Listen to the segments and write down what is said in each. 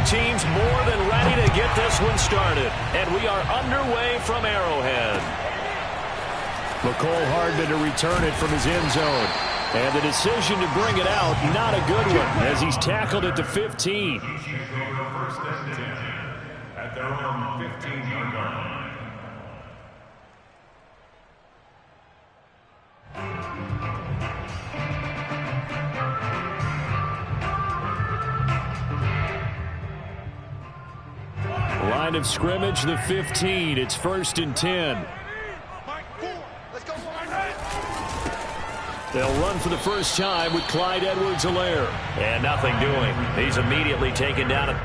teams more than ready to get this one started. And we are underway from Arrowhead. McCole Hardman to return it from his end zone. And the decision to bring it out, not a good one, as he's tackled at the 15. First and 10 at their own 15-yard line. Line of scrimmage, the 15. It's 1st and 10. They'll run for the first time with Clyde Edwards-Helaire. And nothing doing. He's immediately taken down.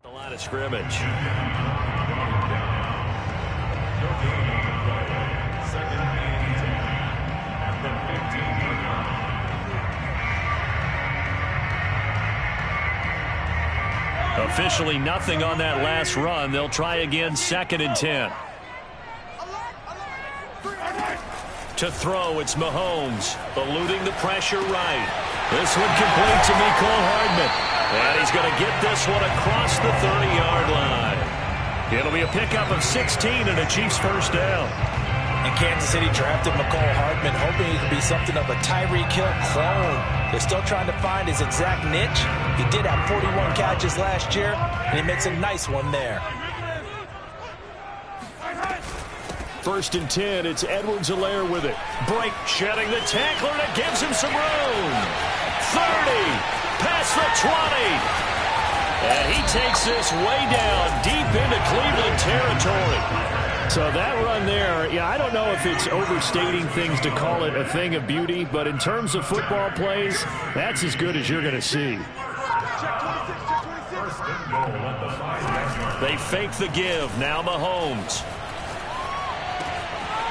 The line of scrimmage. Officially nothing on that last run. They'll try again, 2nd and 10. To throw, it's Mahomes, eluding the pressure right. This one complete to Mecole Hardman. And he's going to get this one across the 30-yard line. It'll be a pickup of 16 and a Chiefs first down. And Kansas City drafted Mecole Hardman, hoping he could be something of a Tyreek Hill clone. They're still trying to find his exact niche. He did have 41 catches last year, and he makes a nice one there. 1st and 10, it's Edwards-Helaire with it. Break, shedding the tackler, and it gives him some room. 30. Past the 20. And he takes this way down deep into Cleveland territory. So that run there, yeah, I don't know if it's overstating things to call it a thing of beauty, but in terms of football plays, that's as good as you're going to see. They fake the give. Now Mahomes.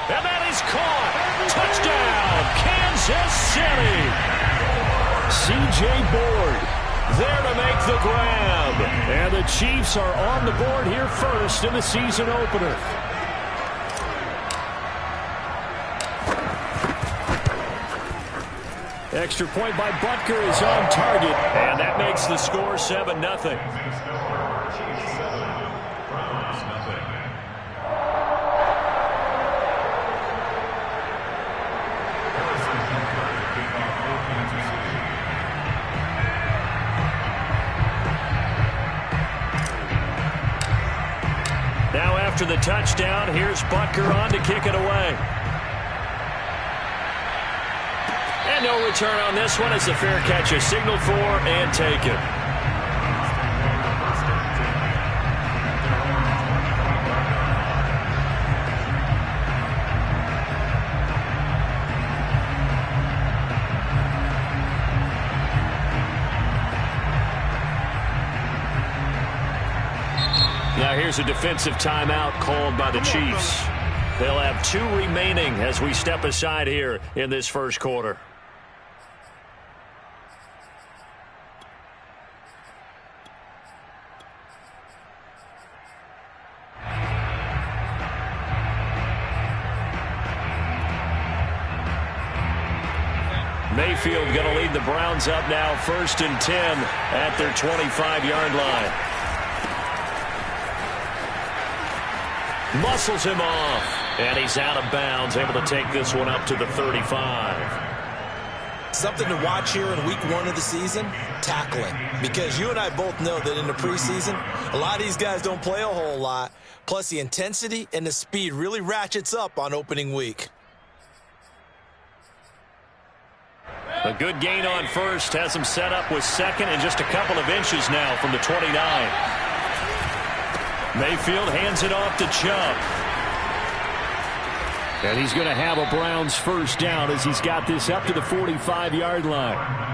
And that is caught. Touchdown, Kansas City. C.J. Board there to make the grab. And the Chiefs are on the board here first in the season opener. Extra point by Butker is on target. And that makes the score 7-0. After the touchdown, here's Butker on to kick it away. And no return on this one as the fair catch is signaled for and taken. Now here's a defensive timeout called by the Chiefs. They'll have 2 remaining as we step aside here in this first quarter. Mayfield going to lead the Browns up now, 1st and 10 at their 25-yard line. Muscles him off, and he's out of bounds, able to take this one up to the 35. Something to watch here in week 1 of the season, tackling. Because you and I both know that in the preseason, a lot of these guys don't play a whole lot. Plus, the intensity and the speed really ratchets up on opening week. A good gain on first has him set up with second and just a couple of inches now from the 29. Mayfield hands it off to Chubb. And he's going to have a Browns first down as he's got this up to the 45-yard line.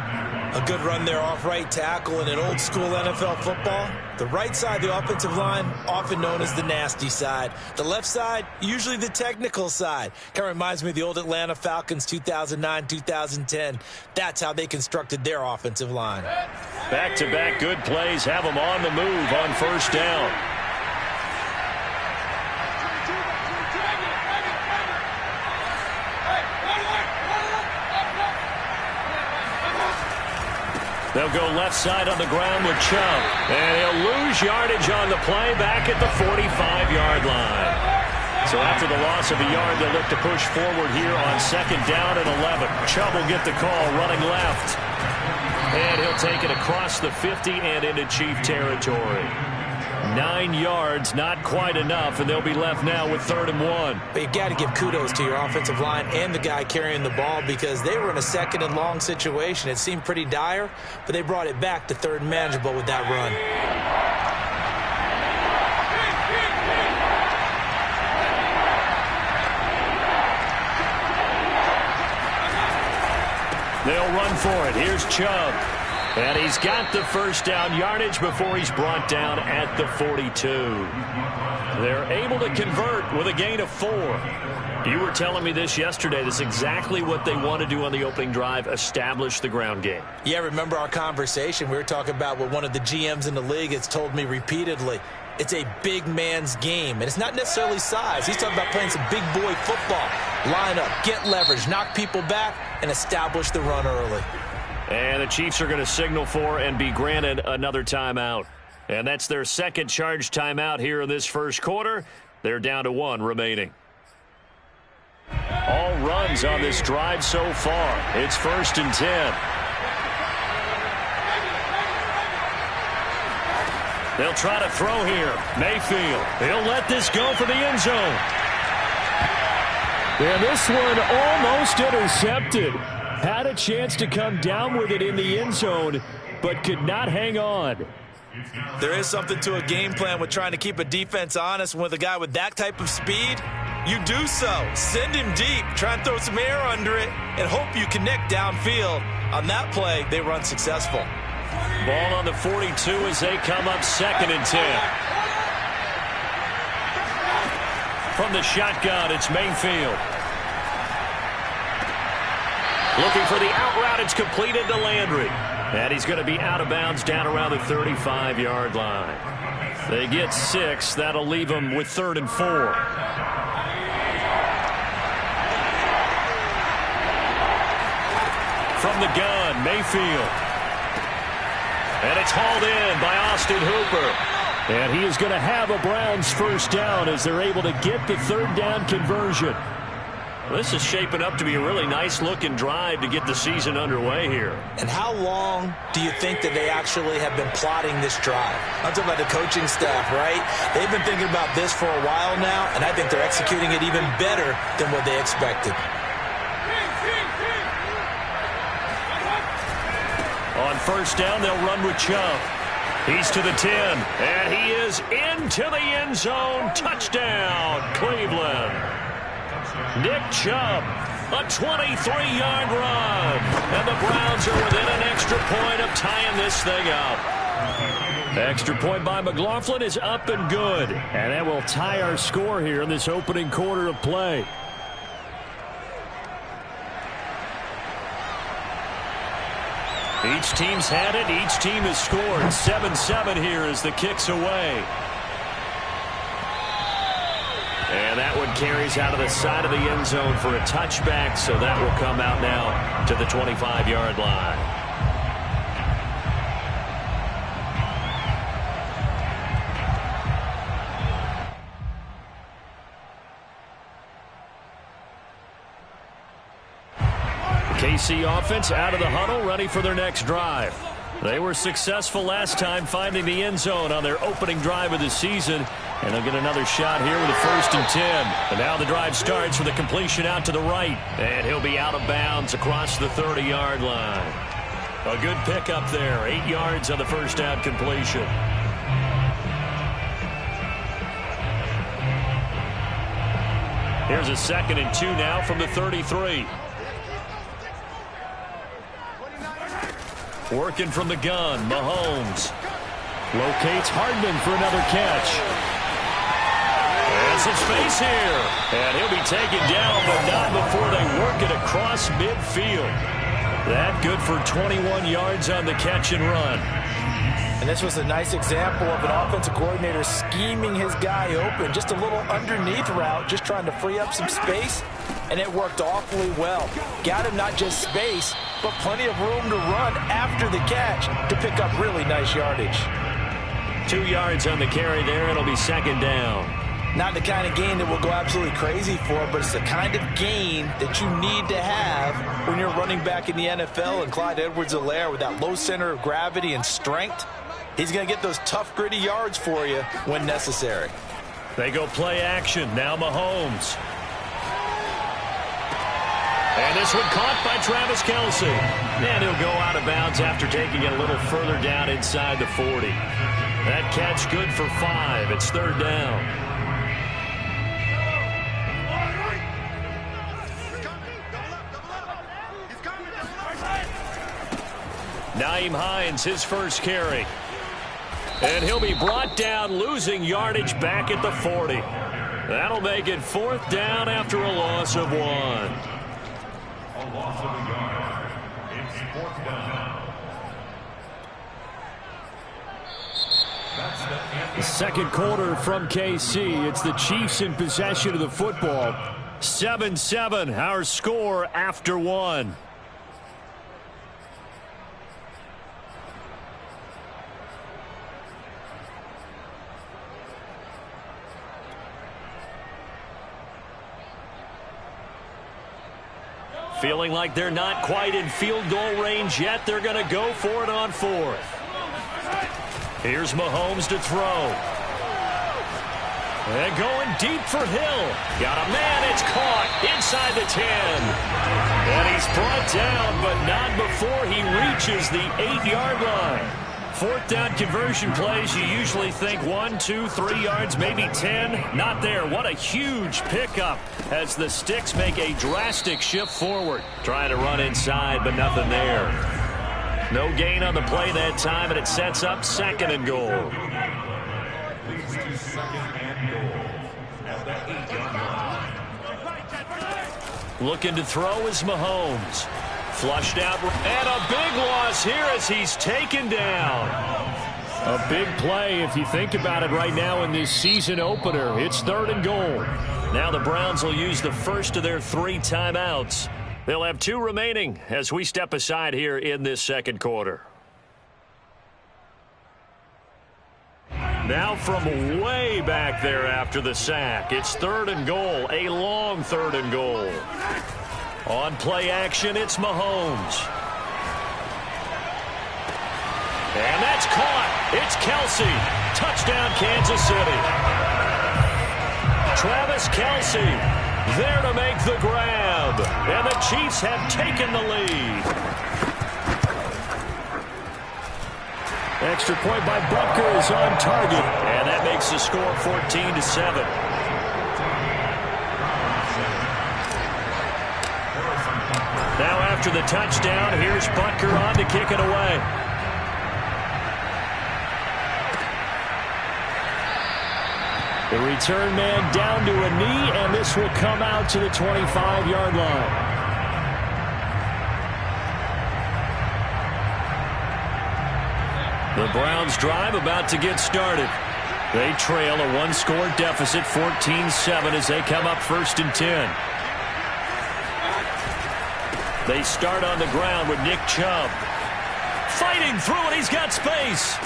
A good run there off right tackle in an old-school NFL football. The right side of the offensive line, often known as the nasty side. The left side, usually the technical side. Kind of reminds me of the old Atlanta Falcons 2009-2010. That's how they constructed their offensive line. Back-to-back good plays have them on the move on first down. They'll go left side on the ground with Chubb. And he'll lose yardage on the play back at the 45-yard line. So after the loss of a yard, they'll look to push forward here on second down and 11. Chubb will get the call running left. And he'll take it across the 50 and into Chief territory. 9 yards, not quite enough, and they'll be left now with 3rd and 1. But you've got to give kudos to your offensive line and the guy carrying the ball because they were in a 2nd and long situation. It seemed pretty dire, but they brought it back to 3rd and manageable with that run. They'll run for it. Here's Chubb. And he's got the first down yardage before he's brought down at the 42. They're able to convert with a gain of 4. You were telling me this yesterday. This is exactly what they want to do on the opening drive, establish the ground game. Yeah, remember our conversation? We were talking about what one of the GMs in the league has told me repeatedly. It's a big man's game, and it's not necessarily size. He's talking about playing some big boy football. Line up, get leverage, knock people back, and establish the run early. And the Chiefs are going to signal for and be granted another timeout. And that's their second charge timeout here in this first quarter. They're down to 1 remaining. All runs on this drive so far. It's 1st and 10. They'll try to throw here. Mayfield. He'll let this go for the end zone. And this one almost intercepted. Had a chance to come down with it in the end zone, but could not hang on. There is something to a game plan with trying to keep a defense honest. With a guy with that type of speed, you do so. Send him deep, try and throw some air under it, and hope you connect downfield. On that play, they run successful. Ball on the 42 as they come up 2nd and 10. From the shotgun, it's Mayfield. Looking for the out route. It's completed to Landry. And he's going to be out of bounds down around the 35-yard line. They get 6. That'll leave them with 3rd and 4. From the gun, Mayfield. And it's hauled in by Austin Hooper. And he is going to have a Browns first down as they're able to get the 3rd down conversion. This is shaping up to be a really nice-looking drive to get the season underway here. And how long do you think that they actually have been plotting this drive? I'm talking about the coaching staff, right? They've been thinking about this for a while now, and I think they're executing it even better than what they expected. On first down, they'll run with Chubb. He's to the 10, and he is into the end zone. Touchdown, Cleveland. Nick Chubb, a 23-yard run. And the Browns are within an extra point of tying this thing up. Extra point by McLaughlin is up and good. And that will tie our score here in this opening quarter of play. Each team's had it. Each team has scored. 7-7 here as the kick's away. And that one carries out of the side of the end zone for a touchback, so that will come out now to the 25-yard line. KC offense out of the huddle, ready for their next drive. They were successful last time finding the end zone on their opening drive of the season. And they'll get another shot here with a 1st and 10. And now the drive starts with a completion out to the right. And he'll be out of bounds across the 30-yard line. A good pickup there. 8 yards on the first down completion. Here's a 2nd and 2 now from the 33. Working from the gun, Mahomes. Locates Hardman for another catch. Has some space here. And he'll be taken down, but not before they work it across midfield. That good for 21 yards on the catch and run. And this was a nice example of an offensive coordinator scheming his guy open. Just a little underneath route, just trying to free up some space. And it worked awfully well. Got him not just space, but plenty of room to run after the catch to pick up really nice yardage. 2 yards on the carry there. It'll be 2nd down. Not the kind of gain that we'll go absolutely crazy for, but it's the kind of gain that you need to have when you're running back in the NFL. And Clyde Edwards-Helaire, with that low center of gravity and strength, he's going to get those tough, gritty yards for you when necessary. They go play action. Now Mahomes. And this one caught by Travis Kelce. And he'll go out of bounds after taking it a little further down inside the 40. That catch good for 5. It's 3rd down. Nyheim Hines, his first carry. And he'll be brought down, losing yardage back at the 40. That'll make it 4th down after a loss of 1. A loss of a yard. It's 4th down. The second quarter from KC. It's the Chiefs in possession of the football. 7-7, our score after 1. Feeling like they're not quite in field goal range yet. They're going to go for it on 4th. Here's Mahomes to throw. And going deep for Hill. Got a man. It's caught inside the 10. And he's brought down, but not before he reaches the 8-yard line. 4th down conversion plays, you usually think 1, 2, 3 yards, maybe 10. Not there. What a huge pickup as the Sticks make a drastic shift forward. Trying to run inside, but nothing there. No gain on the play that time, and it sets up 2nd and goal. Leads to 2nd and goal at the 8-yard line. Looking to throw is Mahomes. Flushed out, and a big loss here as he's taken down. A big play if you think about it right now in this season opener. It's 3rd and goal. Now the Browns will use the first of their 3 timeouts. They'll have 2 remaining as we step aside here in this second quarter. Now from way back there after the sack, it's 3rd and goal, a long 3rd and goal. On play action, it's Mahomes. And that's caught. It's Kelce. Touchdown, Kansas City. Travis Kelce there to make the grab. And the Chiefs have taken the lead. Extra point by Butker is on target. And that makes the score 14-7. Now after the touchdown, here's Butker on to kick it away. The return man down to a knee, and this will come out to the 25-yard line. The Browns drive about to get started. They trail a 1-score deficit, 14-7, as they come up 1st and 10. They start on the ground with Nick Chubb. Fighting through it, he's got space.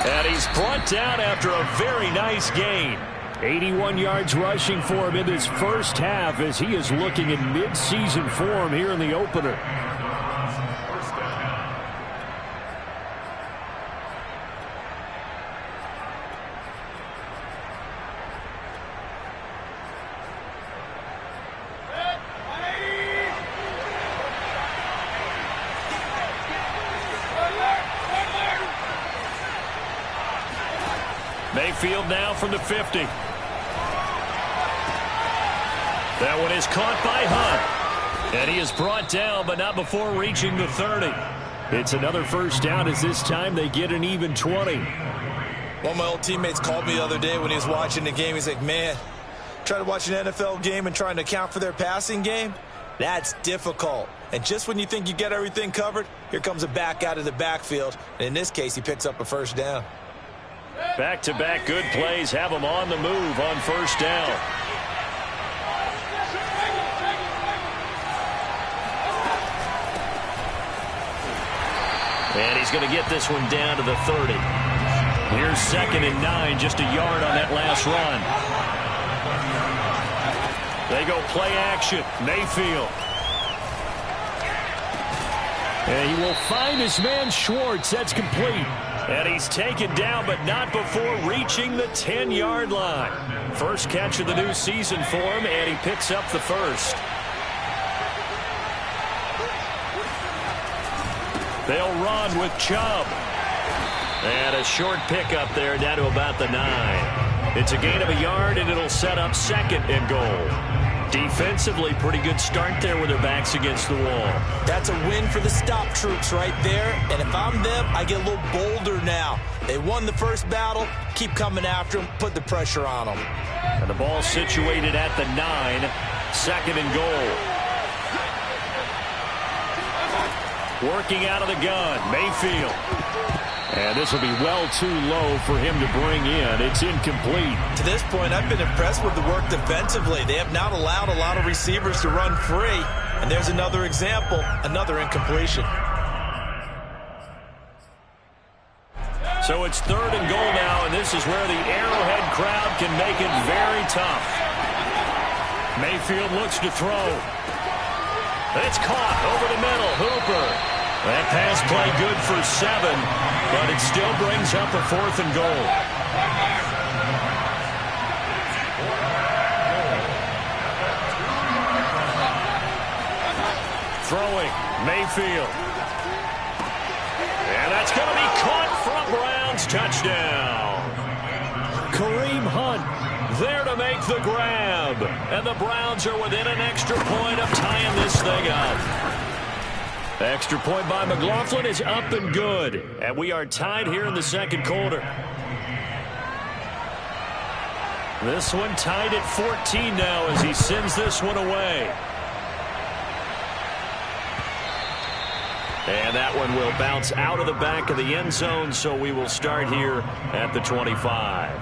And he's brought down after a very nice gain. 81 yards rushing for him in this first half as he is looking in mid-season form here in the opener. Mayfield now from the 50. That one is caught by Hunt. And he is brought down, but not before reaching the 30. It's another first down as this time they get an even 20. One of my old teammates called me the other day when he was watching the game. He's like, man, trying to watch an NFL game and trying to account for their passing game, that's difficult. And just when you think you get everything covered, here comes a back out of the backfield. And in this case, he picks up a first down. Back-to-back good plays have him on the move on first down. And he's going to get this one down to the 30. Here's 2nd and 9, just a yard on that last run. They go play action. Mayfield. And he will find his man Schwartz. That's complete. And he's taken down, but not before reaching the 10-yard line. First catch of the new season for him, and he picks up the first. They'll run with Chubb. And a short pickup there down to about the 9. It's a gain of a yard, and it'll set up 2nd and goal. Defensively, pretty good start there with their backs against the wall. That's a win for the stop troops right there. And if I'm them, I get a little bolder now. They won the first battle. Keep coming after them. Put the pressure on them. And the ball situated at the 9. 2nd and goal. Working out of the gun, Mayfield. And this will be well too low for him to bring in. It's incomplete. To this point, I've been impressed with the work defensively. They have not allowed a lot of receivers to run free. And there's another example, another incompletion. So it's 3rd and goal now, and this is where the Arrowhead crowd can make it very tough. Mayfield looks to throw. It's caught over the middle. Hooper. That pass play good for 7, but it still brings up a 4th and goal. Throwing, Mayfield. And that's going to be caught from Browns. Touchdown. Kareem Hunt there to make the grab. And the Browns are within an extra point of tying this thing up. Extra point by McLaughlin is up and good. And we are tied here in the 2nd quarter. This one tied at 14 now as he sends this one away. And that one will bounce out of the back of the end zone, so we will start here at the 25.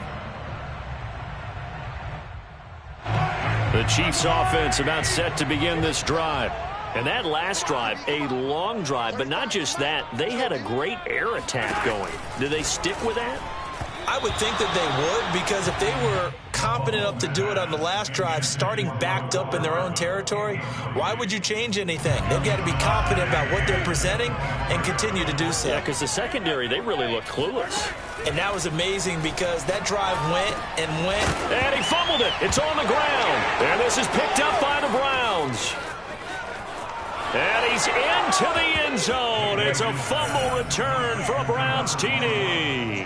The Chiefs offense about set to begin this drive. And that last drive, a long drive, but not just that. They had a great air attack going. Do they stick with that? I would think that they would, because if they were competent enough to do it on the last drive, starting backed up in their own territory, why would you change anything? They've got to be confident about what they're presenting and continue to do so. Yeah, because the secondary, they really look clueless. And that was amazing because that drive went and went. And he fumbled it. It's on the ground. And this is picked up by the Browns. And he's into the end zone. It's a fumble return for a Browns TD.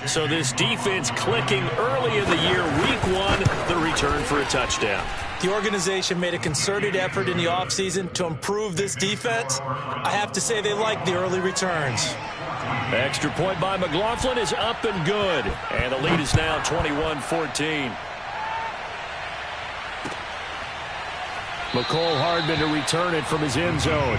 So this defense clicking early in the year, week 1, the return for a touchdown. The organization made a concerted effort in the offseason to improve this defense. I have to say they like the early returns. Extra point by McLaughlin is up and good. And the lead is now 21-14. McCole Hardman to return it from his end zone.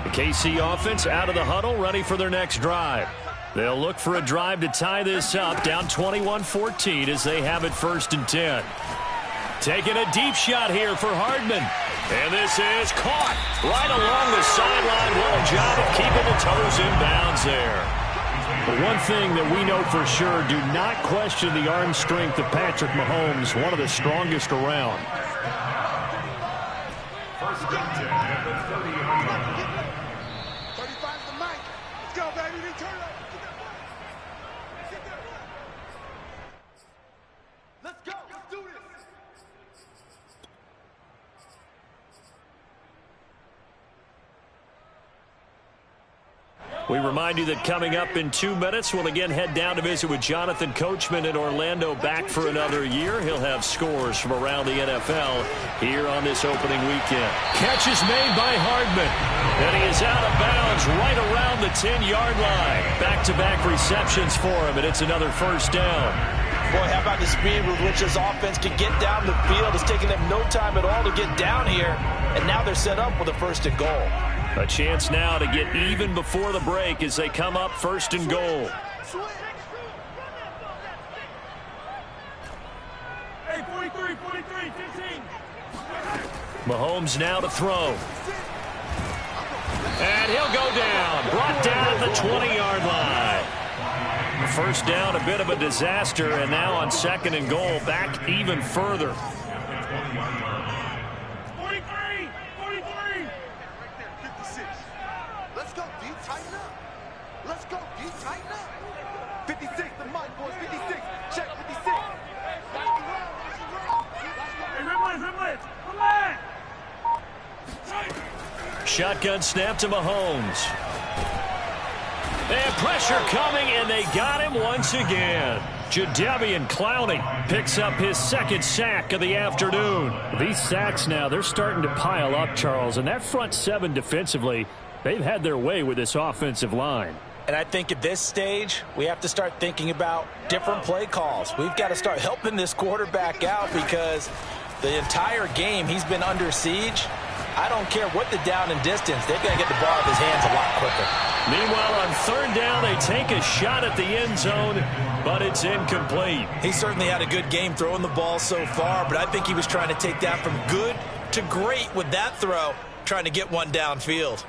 The KC offense out of the huddle, ready for their next drive. They'll look for a drive to tie this up, down 21-14 as they have it 1st and 10. Taking a deep shot here for Hardman. And this is caught right along the sideline. What a job of keeping the toes in bounds there. But one thing that we know for sure, do not question the arm strength of Patrick Mahomes, one of the strongest around. 1st and 10 at the 30-yard line. 35's the mic. Let's go, baby. Return up. Get that right. Get that right. Let's go. Let's do it. We remind you that coming up in 2 minutes, we'll again head down to visit with Jonathan Coachman in Orlando, back for another year. He'll have scores from around the NFL here on this opening weekend. Catch is made by Hardman, and he is out of bounds right around the 10-yard line. Back-to-back receptions for him, and it's another first down. Boy, how about the speed with which this offense can get down the field? It's taking them no time at all to get down here, and now they're set up with a first and goal. A chance now to get even before the break as they come up first and goal. Hey, 43, 15. Mahomes now to throw. And he'll go down. Brought down at the 20-yard line. First down, a bit of a disaster, and now on second and goal, back even further. 43. Let's go, D. Tighten up. Let's go, D. Tighten up. 56, the mic, boys. 56. Check 56. Shotgun snap to Mahomes. And pressure coming, and they got him once again. Jadeveon Clowney picks up his second sack of the afternoon. These sacks now, they're starting to pile up, Charles, and that front seven defensively, they've had their way with this offensive line. And I think at this stage, we have to start thinking about different play calls. We've got to start helping this quarterback out because the entire game he's been under siege. I don't care what the down and distance, they've got to get the ball out of his hands a lot quicker. Meanwhile, on third down, they take a shot at the end zone, but it's incomplete. He certainly had a good game throwing the ball so far, but I think he was trying to take that from good to great with that throw, trying to get one downfield.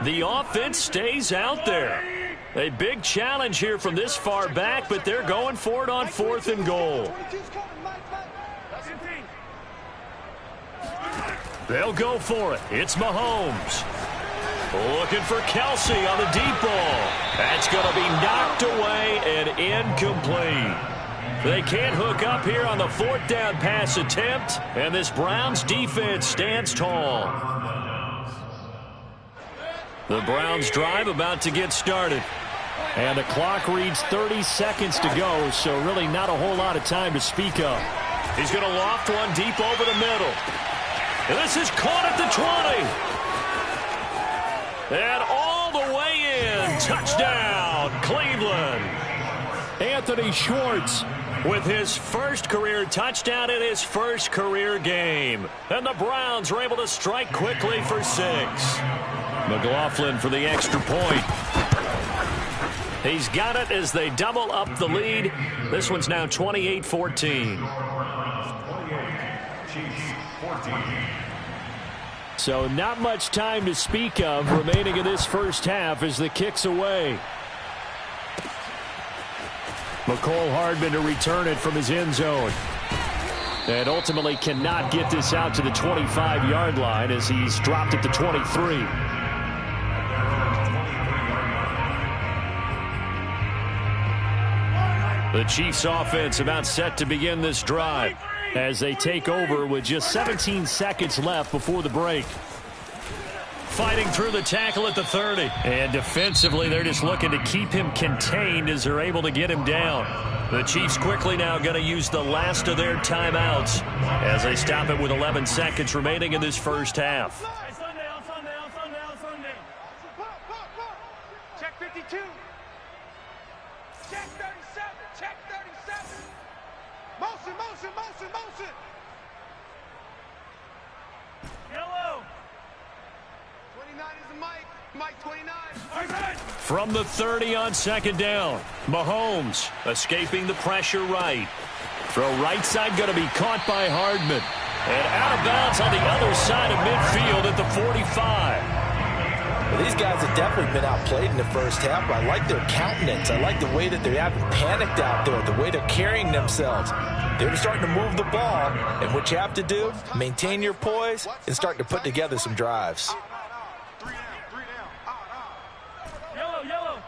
The offense stays out there. A big challenge here from this far back, but they're going for it on fourth and goal. They'll go for it. It's Mahomes. Looking for Kelsey on the deep ball. That's going to be knocked away and incomplete. They can't hook up here on the fourth down pass attempt, and this Browns defense stands tall. The Browns drive about to get started. And the clock reads 30 seconds to go, so really not a whole lot of time to speak of. He's going to loft one deep over the middle. And this is caught at the 20. And all the way in. Touchdown, Cleveland. Anthony Schwartz with his first career touchdown in his first career game. And the Browns were able to strike quickly for 6. McLaughlin for the extra point. He's got it as they double up the lead. This one's now 28-14. So not much time to speak of remaining in this first half as the kick's away. McCole Hardman to return it from his end zone. And ultimately cannot get this out to the 25-yard line as he's dropped at the 23. The Chiefs offense about set to begin this drive as they take over with just 17 seconds left before the break. Fighting through the tackle at the 30. And defensively, they're just looking to keep him contained as they're able to get him down. The Chiefs quickly now going to use the last of their timeouts as they stop it with 11 seconds remaining in this first half. Check 52. Check 37. Check 37. Motion. Yellow. 29 is the mic. Mike 29. From the 30 on second down, Mahomes escaping the pressure right. Throw right side going to be caught by Hardman. And out of bounds on the other side of midfield at the 45. Well, these guys have definitely been outplayed in the first half, but I like their countenance. I like the way that they haven't panicked out there, the way they're carrying themselves. They're starting to move the ball, and what you have to do, maintain your poise and start to put together some drives. 3 down. Yellow.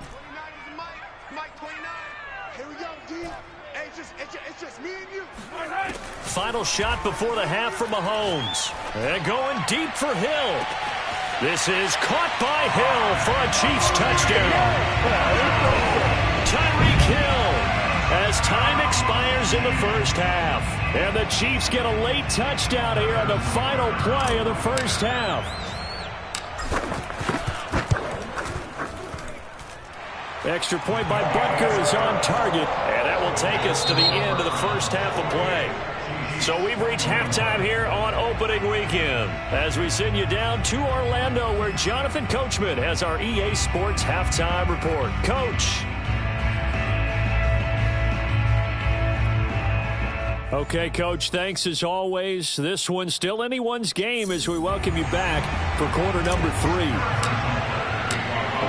29 is the mic. Mike 29. Here we go, D. Hey, It's just me and you. Final shot before the half for Mahomes. And going deep for Hill. This is caught by Hill for a Chiefs touchdown. Tyreek Hill as time expires in the first half. And the Chiefs get a late touchdown here on the final play of the first half. Extra point by Butker is on target. And that will take us to the end of the first half of play. So we've reached halftime here on opening weekend as we send you down to Orlando where Jonathan Coachman has our EA Sports halftime report. Coach. Okay, Coach, thanks as always. This one's still anyone's game as we welcome you back for quarter number 3.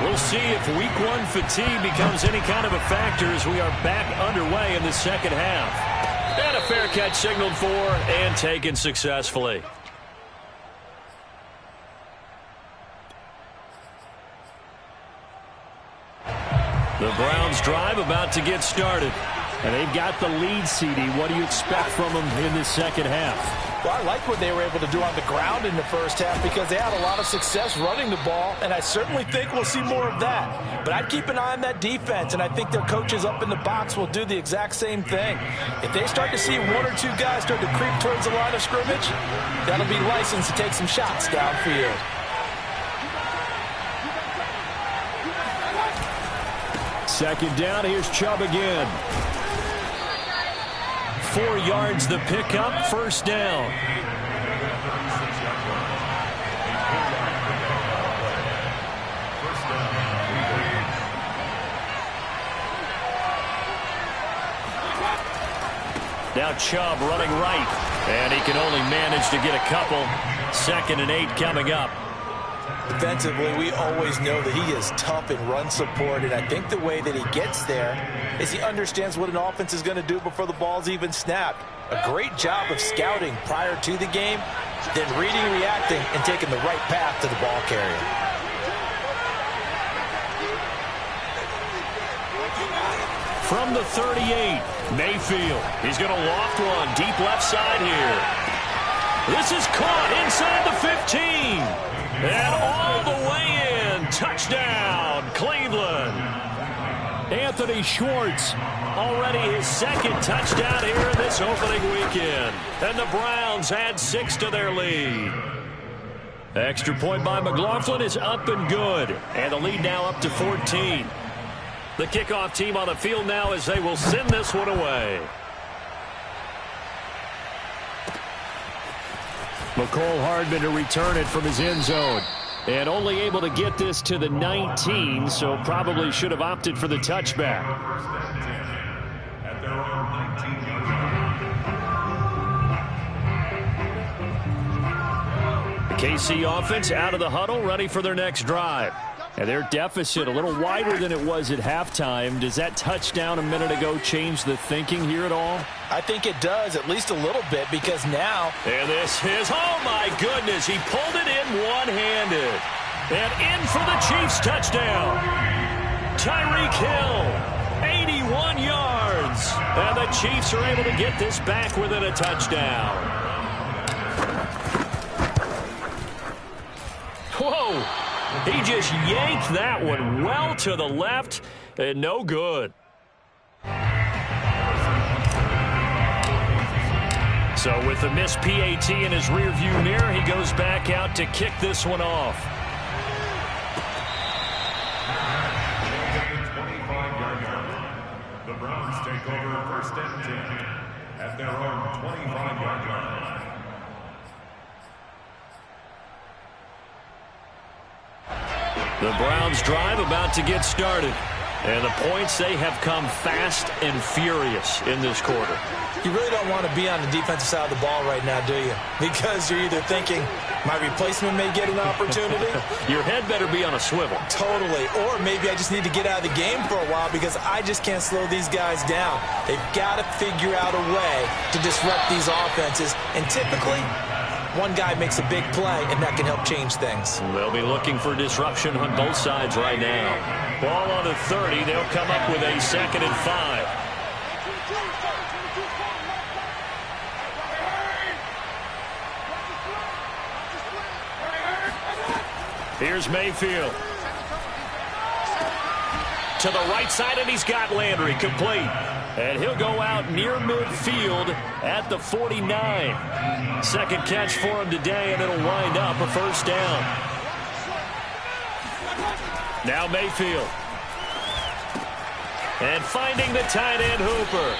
We'll see if week 1 fatigue becomes any kind of a factor as we are back underway in the second half. And a fair catch signaled for and taken successfully. The Browns drive about to get started. And they've got the lead, CD. What do you expect from them in this second half? Well, I like what they were able to do on the ground in the first half because they had a lot of success running the ball, and I certainly think we'll see more of that. But I'd keep an eye on that defense, and I think their coaches up in the box will do the exact same thing. If they start to see 1 or 2 guys start to creep towards the line of scrimmage, that'll be licensed to take some shots downfield. Second down, here's Chubb again. 4 yards the pickup, first down. Now Chubb running right, and he can only manage to get a couple. 2nd and 8 coming up. Defensively, we always know that he is tough in run support, and I think the way that he gets there is he understands what an offense is going to do before the ball's even snapped. A great job of scouting prior to the game, then reading, reacting, and taking the right path to the ball carrier. From the 38, Mayfield. He's going to loft one deep left side here. This is caught inside the 15. And all the way in. Touchdown, Cleveland. Anthony Schwartz, already his 2nd touchdown here in this opening weekend. And the Browns add 6 to their lead. Extra point by McLaughlin is up and good. And the lead now up to 14. The kickoff team on the field now as they will send this one away. McCole Hardman to return it from his end zone. And only able to get this to the 19, so probably should have opted for the touchback. At their own 19-yard line. The KC offense out of the huddle, ready for their next drive. And their deficit a little wider than it was at halftime. Does that touchdown a minute ago change the thinking here at all? I think it does, at least a little bit, because now... And this is, oh my goodness, he pulled it in one-handed. And in for the Chiefs touchdown. Tyreek Hill, 81 yards. And the Chiefs are able to get this back within a touchdown. Whoa. He just yanked that one well to the left, and no good. So with the missed PAT in his rearview mirror, he goes back out to kick this one off. 25-yard line. The Browns take over 1st and 10 at their own 25-yard line. The Browns drive about to get started. And the points, they have come fast and furious in this quarter. You really don't want to be on the defensive side of the ball right now, do you? Because you're either thinking, my replacement may get an opportunity. Your head better be on a swivel. Totally. Or maybe I just need to get out of the game for a while because I just can't slow these guys down. They've got to figure out a way to disrupt these offenses. And typically, one guy makes a big play, and that can help change things. They'll be looking for disruption on both sides right now. Ball on the 30. They'll come up with a 2nd and 5. Here's Mayfield. To the right side, and he's got Landry complete. And he'll go out near midfield at the 49. Second catch for him today, and it'll wind up a first down. Now Mayfield. And finding the tight end Hooper.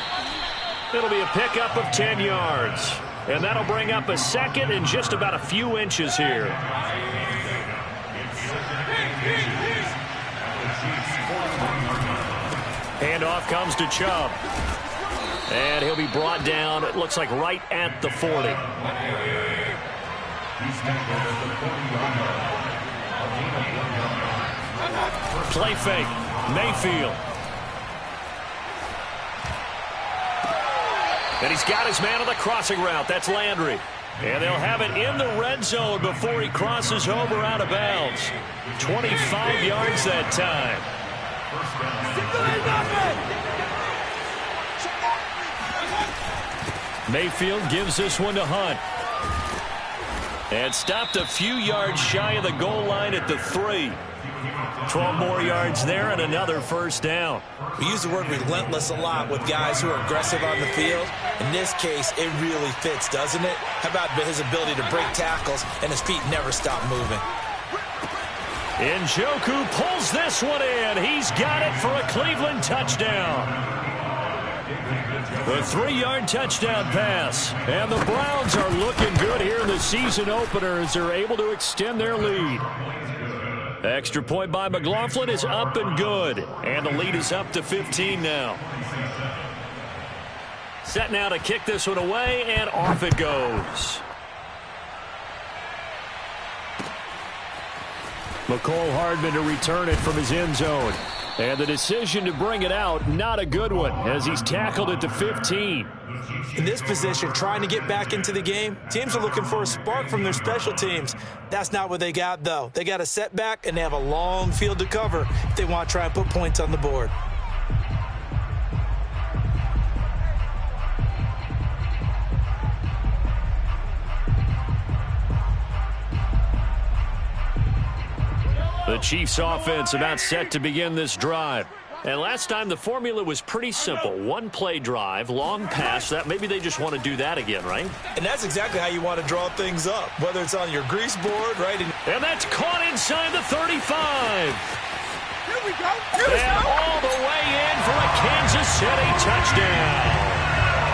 It'll be a pickup of 10 yards. And that'll bring up a second and just about a few inches here. Handoff comes to Chubb. And he'll be brought down, it looks like right at the 40. Play fake. Mayfield. And he's got his man on the crossing route. That's Landry. And they'll have it in the red zone before he crosses over out of bounds. 25 yards that time. Mayfield gives this one to Hunt. And stopped a few yards shy of the goal line at the 3. 12 more yards there and another first down. We use the word relentless a lot with guys who are aggressive on the field. In this case, it really fits, doesn't it? How about his ability to break tackles and his feet never stop moving? Njoku pulls this one in. He's got it for a Cleveland touchdown. The 3-yard touchdown pass. And the Browns are looking good here in the season opener as they're able to extend their lead. Extra point by McLaughlin is up and good. And the lead is up to 15 now. Set now to kick this one away, and off it goes. McCole Hardman to return it from his end zone. And the decision to bring it out, not a good one, as he's tackled at the 15. In this position, trying to get back into the game, teams are looking for a spark from their special teams. That's not what they got, though. They got a setback, and they have a long field to cover if they want to try and put points on the board. The Chiefs offense about set to begin this drive. And last time the formula was pretty simple. One play drive, long pass. That maybe they just want to do that again, right? And that's exactly how you want to draw things up, whether it's on your grease board, right? And that's caught inside the 35. Here we go. And all the way in for a Kansas City touchdown.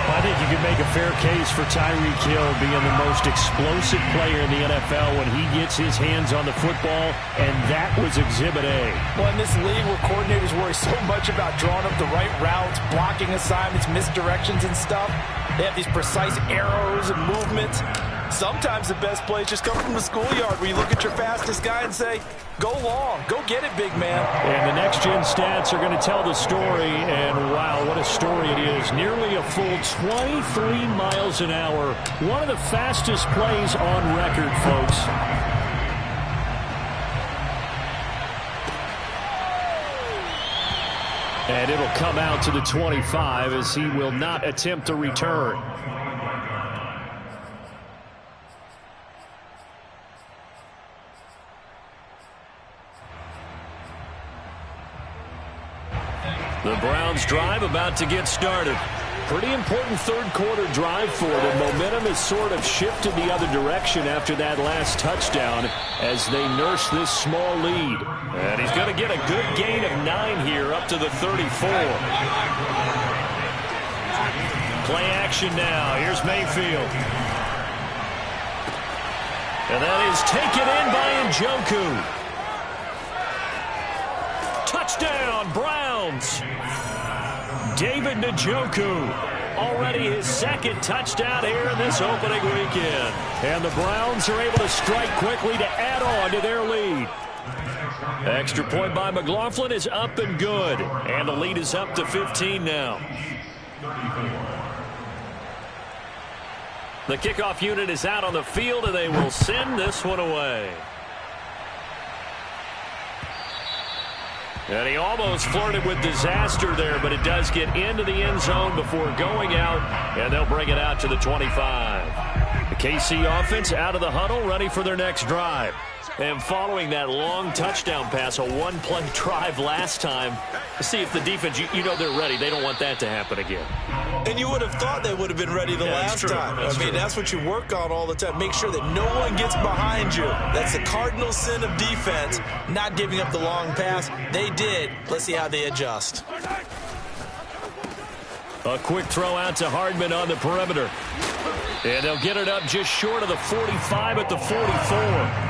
I think you can make a fair case for Tyreek Hill being the most explosive player in the NFL when he gets his hands on the football, and that was Exhibit A. Well, in this league where coordinators worry so much about drawing up the right routes, blocking assignments, misdirections and stuff, they have these precise arrows and movements. Sometimes the best plays just come from the schoolyard where you look at your fastest guy and say, go long, go get it, big man. And the next-gen stats are going to tell the story, and wow, what a story it is. Nearly a full 23 miles an hour. One of the fastest plays on record, folks. And it'll come out to the 25 as he will not attempt to return. The Browns drive about to get started. Pretty important third-quarter drive for them. Momentum has sort of shifted the other direction after that last touchdown as they nurse this small lead. And he's going to get a good gain of 9 here up to the 34. Play action now. Here's Mayfield. And that is taken in by Njoku. Touchdown, Browns. David Njoku, already his second touchdown here in this opening weekend. And the Browns are able to strike quickly to add on to their lead. Extra point by McLaughlin is up and good. And the lead is up to 15 now. The kickoff unit is out on the field, and they will send this one away. And he almost flirted with disaster there, but it does get into the end zone before going out, and they'll bring it out to the 25. The KC offense out of the huddle, ready for their next drive. And following that long touchdown pass, a one-play drive last time, see if the defense, you know they're ready. They don't want that to happen again. And you would have thought they would have been ready the last time. I mean, that's what you work on all the time. Make sure that no one gets behind you. That's the cardinal sin of defense, not giving up the long pass. They did. Let's see how they adjust. A quick throw out to Hardman on the perimeter. And they'll get it up just short of the 45 at the 44.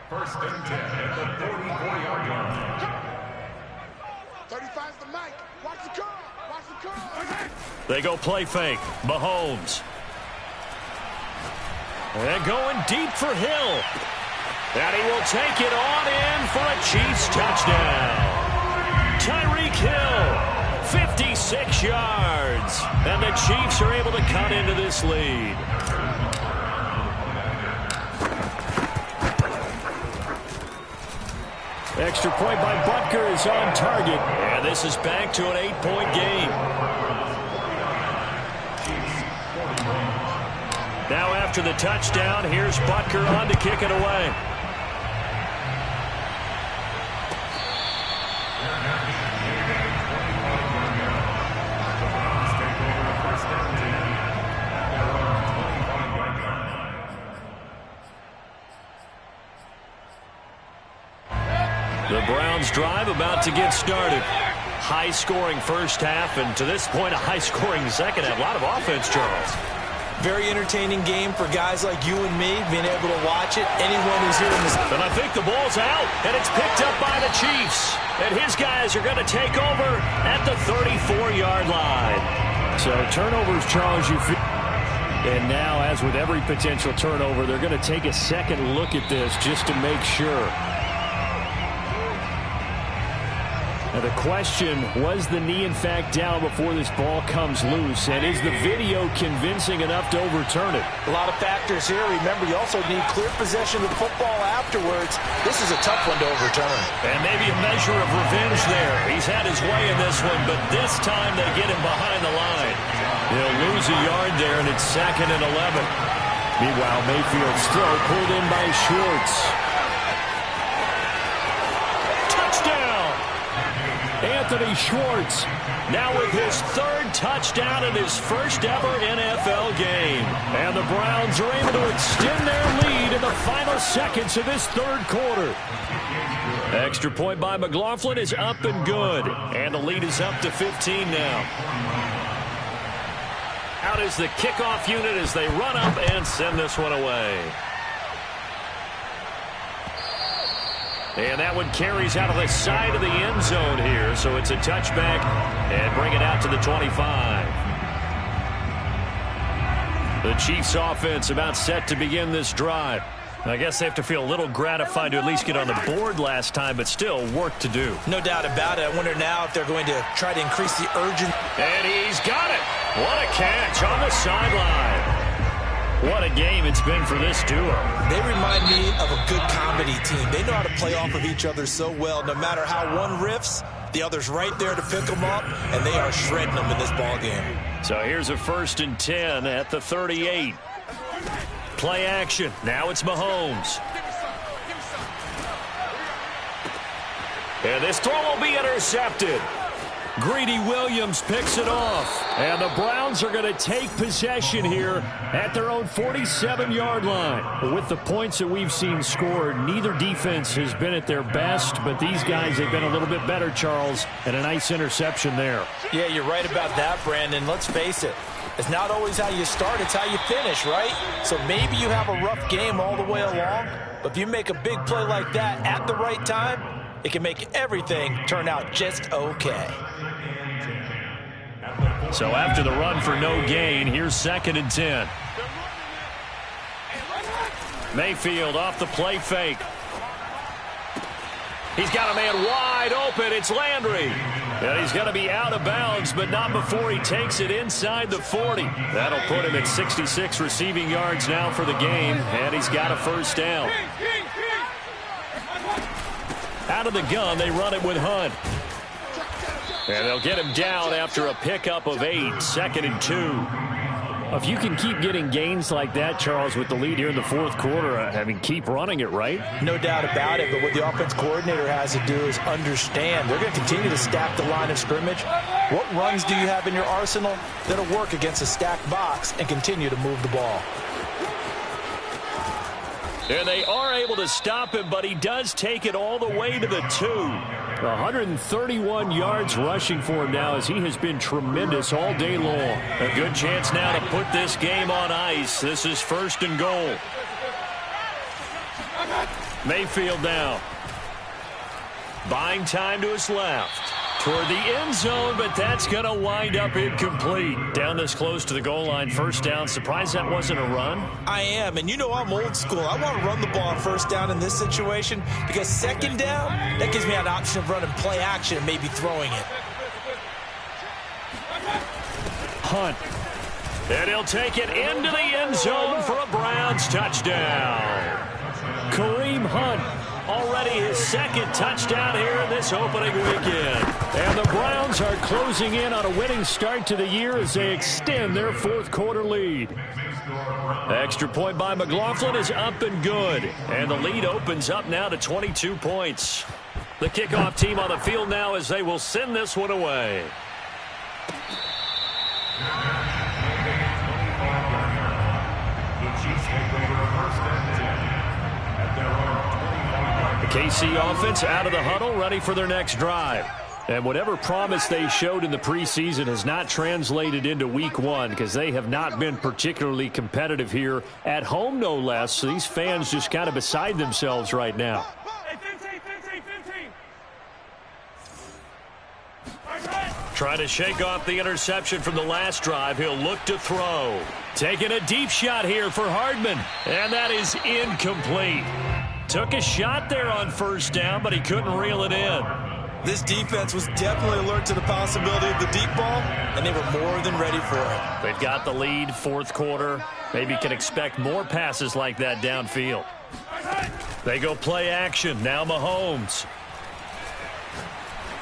First and 10 at the 44-yard line. 35's the mic. Watch the curl. Watch the curl. They go play fake. Mahomes. And going deep for Hill. And he will take it on in for a Chiefs touchdown. Tyreek Hill, 56 yards. And the Chiefs are able to cut into this lead. Extra point by Butker is on target. And this is back to an 8-point game. Now after the touchdown, here's Butker on to kick it away. The Browns drive about to get started. High-scoring first half, and to this point, a high-scoring second half. A lot of offense, Charles. Very entertaining game for guys like you and me, being able to watch it. Anyone who's here in this... And I think the ball's out, and it's picked up by the Chiefs. And his guys are going to take over at the 34-yard line. So turnovers, Charles, you feel... And now, as with every potential turnover, they're going to take a second look at this just to make sure. Now the question, was the knee in fact down before this ball comes loose? And is the video convincing enough to overturn it? A lot of factors here. Remember, you also need clear possession of the football afterwards. This is a tough one to overturn. And maybe a measure of revenge there. He's had his way in this one, but this time they get him behind the line. He'll lose a yard there, and it's 2nd and 11. Meanwhile, Mayfield's throw pulled in by Schwartz. Anthony Schwartz now with his 3rd touchdown in his first ever NFL game. And the Browns are able to extend their lead in the final seconds of this 3rd quarter. Extra point by McLaughlin is up and good. And the lead is up to 15 now. Out is the kickoff unit as they run up and send this one away. And that one carries out of the side of the end zone here. So it's a touchback and bring it out to the 25. The Chiefs offense about set to begin this drive. I guess they have to feel a little gratified to at least get on the board last time, but still work to do. No doubt about it. I wonder now if they're going to try to increase the urgency. And he's got it. What a catch on the sideline. What a game it's been for this duo. They remind me of a good comedy team. They know how to play off of each other so well. No matter how one riffs, the other's right there to pick them up, and they are shredding them in this ball game. So here's a 1st and 10 at the 38. Play action. Now it's Mahomes. And this throw will be intercepted. Greedy Williams picks it off. And the Browns are going to take possession here at their own 47-yard line. With the points that we've seen scored, neither defense has been at their best, but these guys have been a little bit better, Charles, and a nice interception there. Yeah, you're right about that, Brandon. Let's face it. It's not always how you start, it's how you finish, right? So maybe you have a rough game all the way along, but if you make a big play like that at the right time, it can make everything turn out just okay. So after the run for no gain, here's 2nd and 10. Mayfield off the play fake. He's got a man wide open. It's Landry. And he's going to be out of bounds, but not before he takes it inside the 40. That'll put him at 66 receiving yards now for the game, and he's got a 1st down. Out of the gun, they run it with Hunt. And they'll get him down after a pickup of 8, 2nd and 2. If you can keep getting gains like that, Charles, with the lead here in the fourth quarter, I mean, keep running it, right? No doubt about it, but what the offense coordinator has to do is understand they're going to continue to stack the line of scrimmage. What runs do you have in your arsenal that'll work against a stacked box and continue to move the ball? And they are able to stop him, but he does take it all the way to the 2. 131 yards rushing for him now as he has been tremendous all day long. A good chance now to put this game on ice. This is 1st and goal. Mayfield now. Buying time to his left. Toward the end zone, but that's going to wind up incomplete. Down this close to the goal line, 1st down. Surprised that wasn't a run? I am, and you know I'm old school. I want to run the ball on 1st down in this situation because 2nd down, that gives me an option of running play action and maybe throwing it. Hunt. And he'll take it into the end zone for a Browns touchdown. Kareem Hunt. Already his 2nd touchdown here in this opening weekend. And the Browns are closing in on a winning start to the year as they extend their 4th quarter lead. Extra point by McLaughlin is up and good. And the lead opens up now to 22 points. The kickoff team on the field now as they will send this one away. KC offense out of the huddle, ready for their next drive. And whatever promise they showed in the preseason has not translated into week 1 because they have not been particularly competitive here at home, no less. So these fans just kind of beside themselves right now. Trying to shake off the interception from the last drive. He'll look to throw. Taking a deep shot here for Hardman. And that is incomplete. Took a shot there on 1st down, but he couldn't reel it in. This defense was definitely alert to the possibility of the deep ball, and they were more than ready for it. They've got the lead, 4th quarter. Maybe can expect more passes like that downfield. They go play action. Now Mahomes.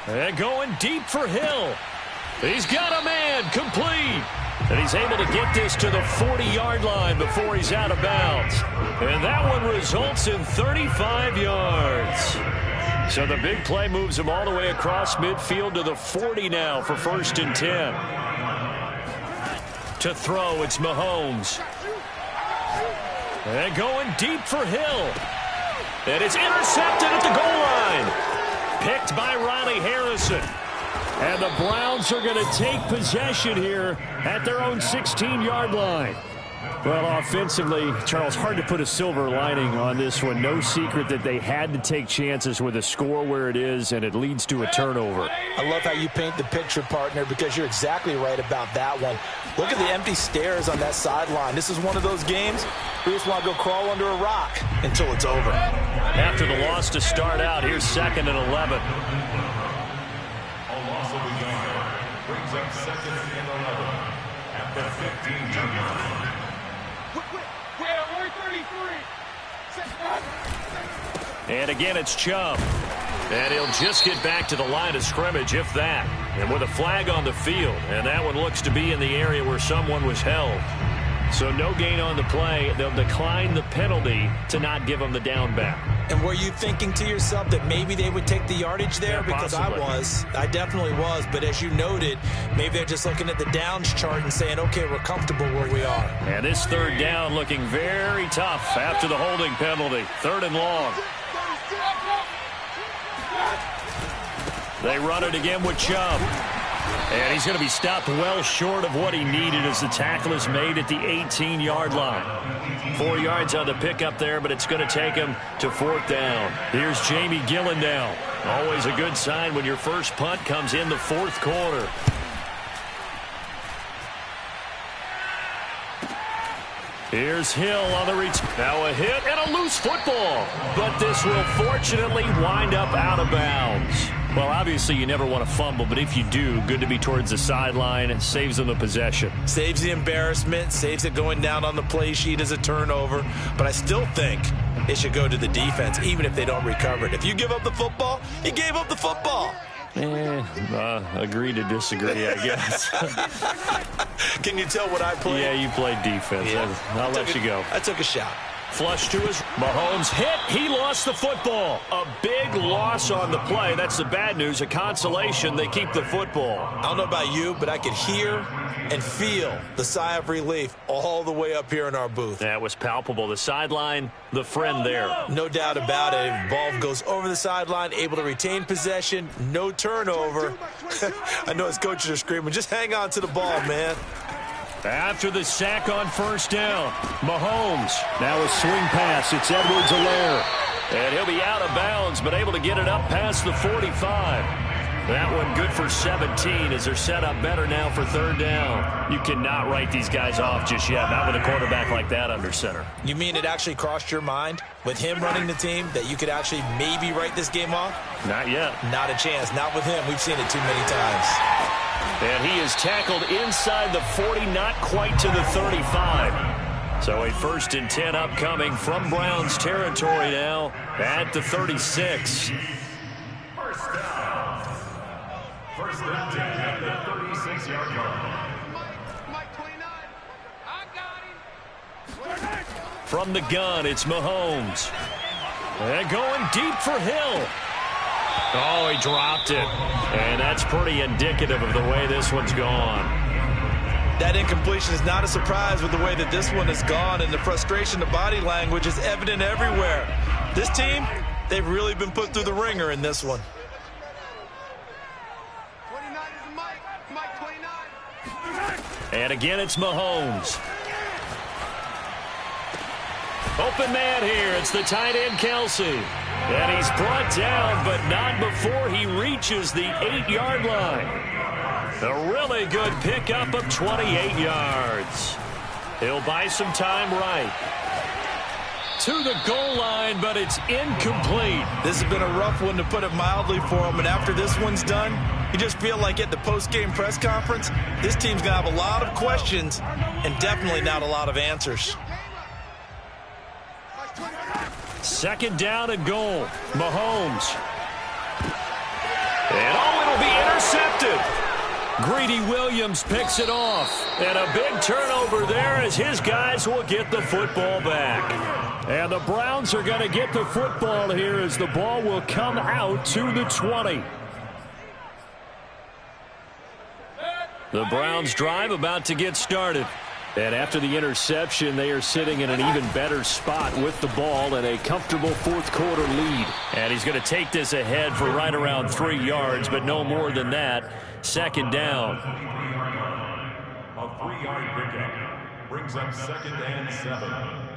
And going deep for Hill. He's got a man, complete. And he's able to get this to the 40-yard line before he's out of bounds. And that one results in 35 yards. So the big play moves him all the way across midfield to the 40 now for 1st and 10. To throw, it's Mahomes. And going deep for Hill. And it's intercepted at the goal line. Picked by Riley Harrison. And the Browns are going to take possession here at their own 16-yard line. Well, offensively, Charles, hard to put a silver lining on this one. No secret that they had to take chances with a score where it is, and it leads to a turnover. I love how you paint the picture, partner, because you're exactly right about that one. Look at the empty stairs on that sideline. This is one of those games where you just want to go crawl under a rock until it's over. After the loss to start out, here's 2nd and 11. Brings up 2nd and 11 at the 15-yard line. And again, it's Chubb. And he'll just get back to the line of scrimmage, if that. And with a flag on the field. And that one looks to be in the area where someone was held. So no gain on the play. They'll decline the penalty to not give him the down back. And were you thinking to yourself that maybe they would take the yardage there? Yeah, because possibly. I definitely was. But as you noted, maybe they're just looking at the downs chart and saying, okay, we're comfortable where we are. And this 3rd down looking very tough after the holding penalty. 3rd and long. They run it again with Chubb. And he's going to be stopped well short of what he needed as the tackle is made at the 18-yard line. 4 yards on the pickup there, but it's going to take him to 4th down. Here's Jamie Gillen now. Always a good sign when your first punt comes in the 4th quarter. Here's Hill on the reach. Now a hit and a loose football. But this will fortunately wind up out of bounds. Well, obviously you never want to fumble, but if you do, good to be towards the sideline. It saves them the possession. Saves the embarrassment, saves it going down on the play sheet as a turnover. But I still think it should go to the defense, even if they don't recover it. If you give up the football, you gave up the football. Agree to disagree, I guess. Can you tell what I played? Yeah, you played defense. Yeah. I'll let you go. I took a shot. Flush to his. Mahomes hit. He lost the football. A big loss on the play. That's the bad news. A consolation. They keep the football. I don't know about you, but I could hear and feel the sigh of relief all the way up here in our booth. That was palpable. The sideline, the friend there. No doubt about it. If the ball goes over the sideline, able to retain possession, no turnover. I know his coaches are screaming, just hang on to the ball, man. After the sack on first down, Mahomes. Now a swing pass. It's Edwards-Helaire. And he'll be out of bounds, but able to get it up past the 45. That one good for 17 as they're set up better now for third down. You cannot write these guys off just yet, not with a quarterback like that under center. You mean it actually crossed your mind with him running the team that you could actually maybe write this game off? Not yet. Not a chance. Not with him. We've seen it too many times. And he is tackled inside the 40, not quite to the 35. So a 1st and 10 upcoming from Browns territory now at the 36. First down. First and 10 at the 36-yard line. Mike 29. I got him. From the gun, it's Mahomes. And going deep for Hill. Oh, he dropped it. And that's pretty indicative of the way this one's gone. That incompletion is not a surprise with the way that this one has gone, and the frustration, the body language is evident everywhere. This team, they've really been put through the ringer in this one. 29 is Mike. Mike 29. And again, it's Mahomes. Open man here. It's the tight end, Kelsey. And he's brought down, but not before he reaches the 8-yard line. A really good pickup of 28 yards. He'll buy some time right. To the goal line, but it's incomplete. This has been a rough one, to put it mildly, for him. And after this one's done, you just feel like at the post-game press conference, this team's going to have a lot of questions and definitely not a lot of answers. 2nd down and goal. Mahomes. And it'll be intercepted. Greedy Williams picks it off. And a big turnover there as his guys will get the football back. And the Browns are going to get the football here as the ball will come out to the 20. The Browns drive about to get started. And after the interception, they are sitting in an even better spot with the ball and a comfortable 4th quarter lead. And he's going to take this ahead for right around 3 yards, but no more than that. 2nd down. A 3-yard pickup brings up 2nd and 7.